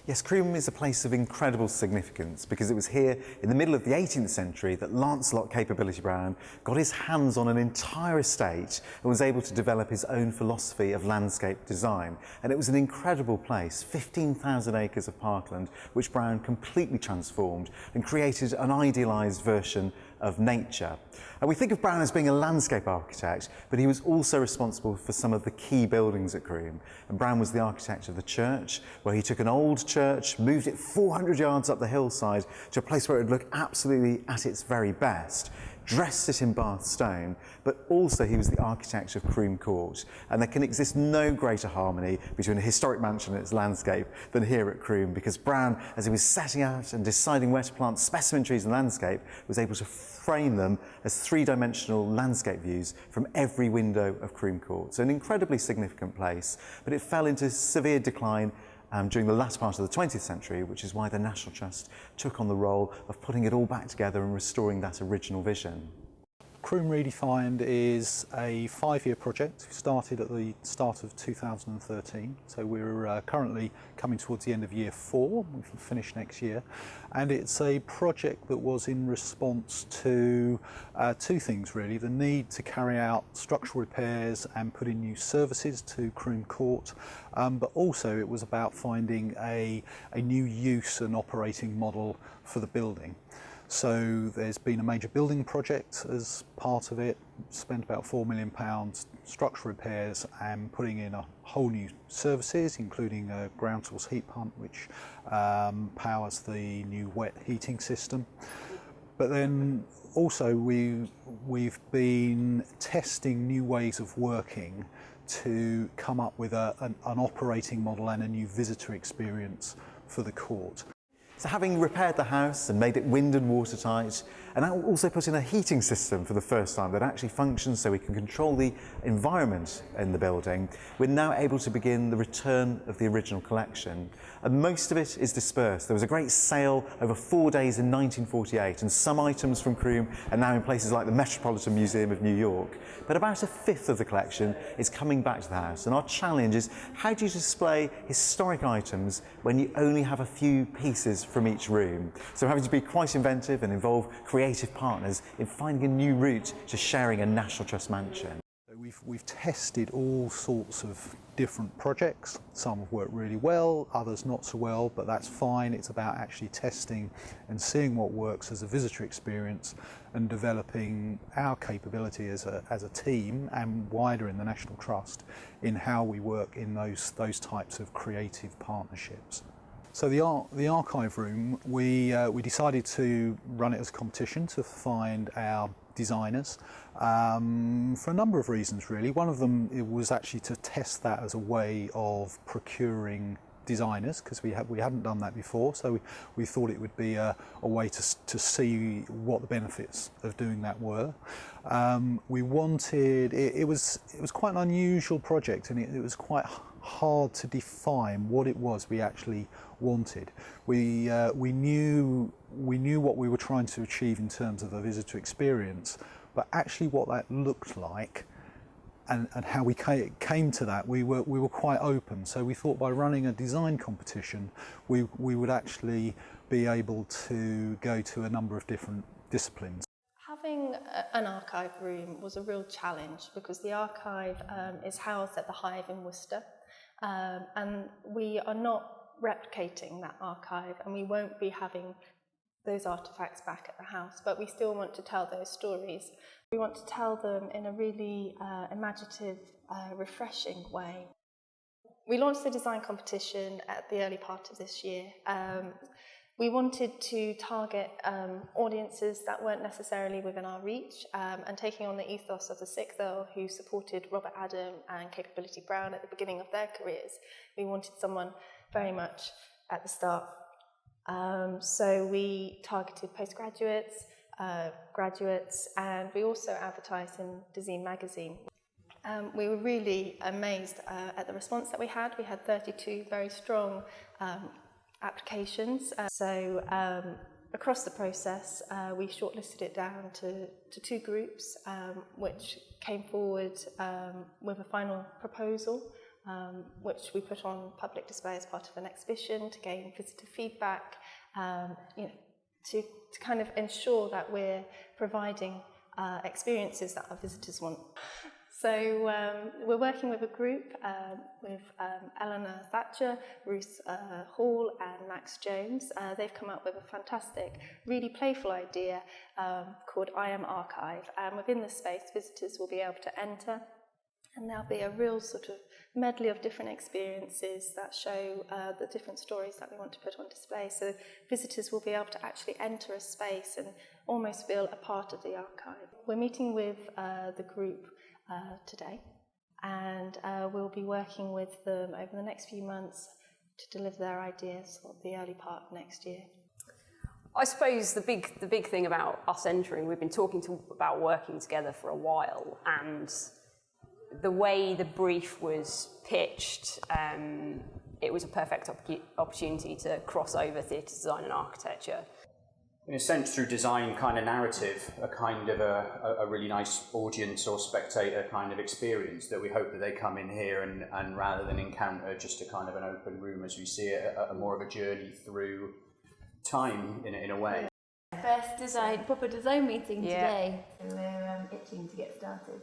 Yes, Croome is a place of incredible significance because it was here in the middle of the 18th century that Lancelot Capability Brown got his hands on an entire estate and was able to develop his own philosophy of landscape design. And it was an incredible place, 15,000 acres of parkland, which Brown completely transformed and created an idealised version of nature. And we think of Brown as being a landscape architect, but he was also responsible for some of the key buildings at Croome. And Brown was the architect of the church, where he took an old church, moved it 400 yards up the hillside to a place where it would look absolutely at its very best, dressed it in Bath stone, but also he was the architect of Croome Court. And there can exist no greater harmony between a historic mansion and its landscape than here at Croome, because Brown, as he was setting out and deciding where to plant specimen trees and landscape, was able to frame them as three-dimensional landscape views from every window of Croome Court. So an incredibly significant place, but it fell into severe decline during the last part of the 20th century, which is why the National Trust took on the role of putting it all back together and restoring that original vision. Croome Redefined is a 5-year project. We started at the start of 2013, so we're currently coming towards the end of year 4. We'll finish next year, and it's a project that was in response to two things really: the need to carry out structural repairs and put in new services to Croome Court, but also it was about finding a new use and operating model for the building. So there's been a major building project as part of it, spent about £4 million, structural repairs and putting in a whole new services, including a ground source heat pump which powers the new wet heating system. But then also we've been testing new ways of working to come up with an operating model and a new visitor experience for the court. So having repaired the house and made it wind and watertight, and also put in a heating system for the first time that actually functions so we can control the environment in the building, we're now able to begin the return of the original collection. And most of it is dispersed. There was a great sale over 4 days in 1948, and some items from Croome are now in places like the Metropolitan Museum of New York. But about a fifth of the collection is coming back to the house, and our challenge is, how do you display historic items when you only have a few pieces from each room? So we're having to be quite inventive and involve creative partners in finding a new route to sharing a National Trust mansion. We've tested all sorts of different projects. Some have worked really well, others not so well, but that's fine. It's about actually testing and seeing what works as a visitor experience and developing our capability as a team and wider in the National Trust in how we work in those types of creative partnerships. So the archive room, we decided to run it as a competition to find our designers for a number of reasons really. One of them, it was actually to test that as a way of procuring designers, because we hadn't done that before, so we thought it would be a way to see what the benefits of doing that were. We wanted, it was quite an unusual project, and it was quite hard to define what it was we actually wanted. We knew what we were trying to achieve in terms of the visitor experience, but actually what that looked like and how we came to that, we were quite open. So we thought by running a design competition, we would actually be able to go to a number of different disciplines. Having an archive room was a real challenge, because the archive is housed at the Hive in Worcester, and we are not replicating that archive, and we won't be having those artefacts back at the house, but we still want to tell those stories. We want to tell them in a really imaginative, refreshing way. We launched the design competition at the early part of this year. We wanted to target audiences that weren't necessarily within our reach, and taking on the ethos of the 6th Earl, who supported Robert Adam and Capability Brown at the beginning of their careers. We wanted someone very much at the start. So we targeted postgraduates, graduates, and we also advertised in Design magazine. We were really amazed at the response that we had. We had 32 very strong applications. Across the process, we shortlisted it down to 2 groups, which came forward with a final proposal, which we put on public display as part of an exhibition to gain visitor feedback, you know, to kind of ensure that we're providing experiences that our visitors want. So we're working with a group with Eleanor Thatcher, Ruth Hall and Max Jones. They've come up with a fantastic, really playful idea called I Am Archive, and within this space visitors will be able to enter, and there'll be a real sort of medley of different experiences that show the different stories that we want to put on display. So visitors will be able to actually enter a space and almost feel a part of the archive. We're meeting with the group today, and we'll be working with them over the next few months to deliver their ideas for the early part of next year. I suppose the big thing about us entering, we've been talking about working together for a while, and the way the brief was pitched, it was a perfect opportunity to cross over theatre design and architecture. In a sense, through design kind of narrative, a kind of a really nice audience or spectator kind of experience that we hope that they come in here and rather than encounter just a kind of an open room as we see it, a more of a journey through time in a way. First proper design meeting today, so we're itching to get started.